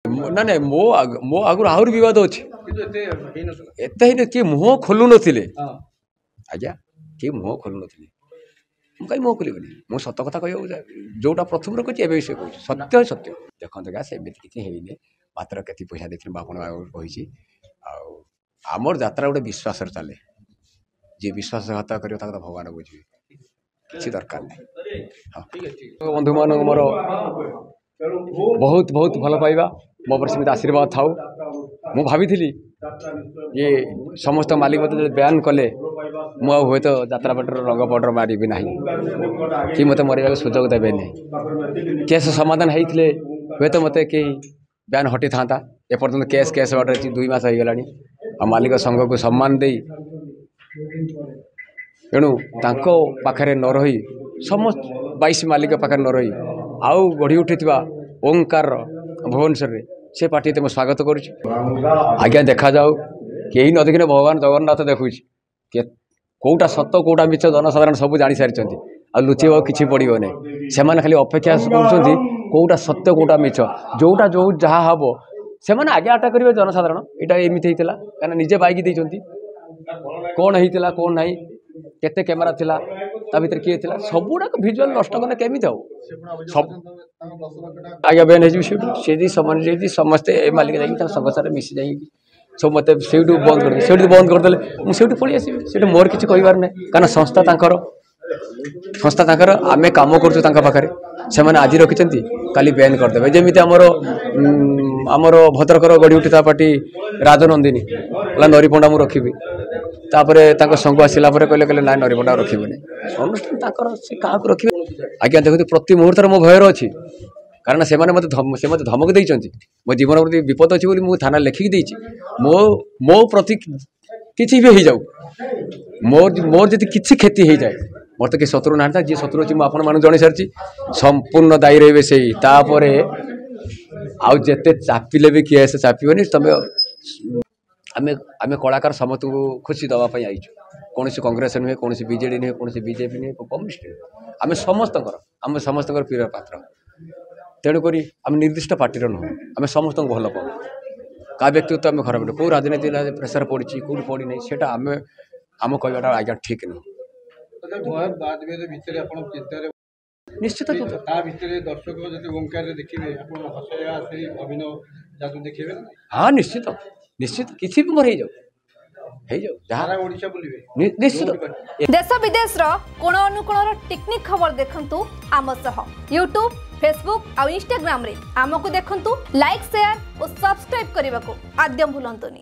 ना ना मो आगु आहरी बद अच्छे एत ही किए मुह खोलु नथिले आज्ञा किए मुह खोलु नथिले कहीं मुह खोल मुझे सत कथा कह जोटा प्रथम रखुच्छी ए से कहूँ सत्य सत्य देखते क्या सेमती किसी है मात्र के पैसा देखिए बापन कही आमर यात्रा गोटे विश्वास चले जी विश्वासघात कर भगवान बुझे किसी दरकार नहीं हाँ बंधु मान मोर बहुत बहुत भल पाइबा मो पर सेमती आशीर्वाद थाउ मु भावी ये समस्त मालिक मत बयान कले मु हे तो यात्रा पटर रंग पाउडर मारि ना कि मत मरवा सुजोग देवे नहीं केस समाधान होते हे तो मत कहीं बयान हटी था एपर्तंत केस केस बाटर 2 मास हो गला मालिक संघ को सम्मान दे तेणु पाखे न रही समस्त 22 मालिक पाखे न रही आउ गढ़ी उठी ओंकार भुवनेश्वर से पार्टी तो स्वागत करुच्चा देखा जाऊ कहीं न देखने भगवान जगन्नाथ देखुच कौटा सत कौटा मिछ जनसाधारण सब जानी सारी आ लुचेब किसी पड़ो नहीं से खाली अपेक्षा कर कौटा सत्य कौटा मिछ जोटा जो जहाँ हम से आगे आटा करेंगे जनसाधारण यहाँ एमती होता कहीं निजे बैक देती कौन होता कौन ना केते कैमेरा थिला ता भीतर किए थिला सबुडाक विजुअल नष्ट करने केमी जाऊ सब आगे बेन है समस्ते मालिक जाइए संघसार मिसी जा सब मत से बंद करदे मुझे पलि आसबि मोर किसी कहार ना कारण संस्था तांकर आमे काम कर से आज रखिंट काली बैन करदे जमी आमर भद्रकर गढ़ी उठा पार्टी राजनंदिनी नरीपंडा मुझे रखी तापर संघ आसला कहले ना नरीपंडा रखिबे अनुष्ठान से क्या रखिए आज्ञा देखते प्रति मुहूर्त मो भयर अच्छी कारण से मत धमक देती मो जीवन प्रति विपद अच्छी बोली मुझे थाना लिखिकी देती मो प्रति किसी भी हो जाऊ मोर जी किसी क्षति हो जाए मोर तो किसी शत्रु ना जी शत्रु अच्छी मुझे आप जन सारी संपूर्ण दायी रही से आउ जिते चापिले भी किए से चापीबनी तुम आम कलाकार समस्त को खुशी दवाई आईचु कौन कांग्रेस नुहे कौन बीजेडी नुहे कौन बीजेपी नुहे कम्युनिस्ट आम समस्त प्रिय पात्र तेणुक आम निर्दिष्ट पार्टी नुह आम समस्त भल पाऊ क्या व्यक्तित्व आम खराब कौ राजनीति प्रेसर पड़ी कौट पड़ी नहीं से आम कहटा आज्ञा ठीक नुह निश्चित हाँ निश्चित निश्चित किसी भी मोर निश्चित देश विदेश कोण अनुकोण टेक्निक खबर देखंतु आम सह यूट्यूब फेसबुक और इंस्टाग्राम रे आमको देखंतु लाइक शेयर और सब्सक्राइब करने को आद्यम भूलंतुनी।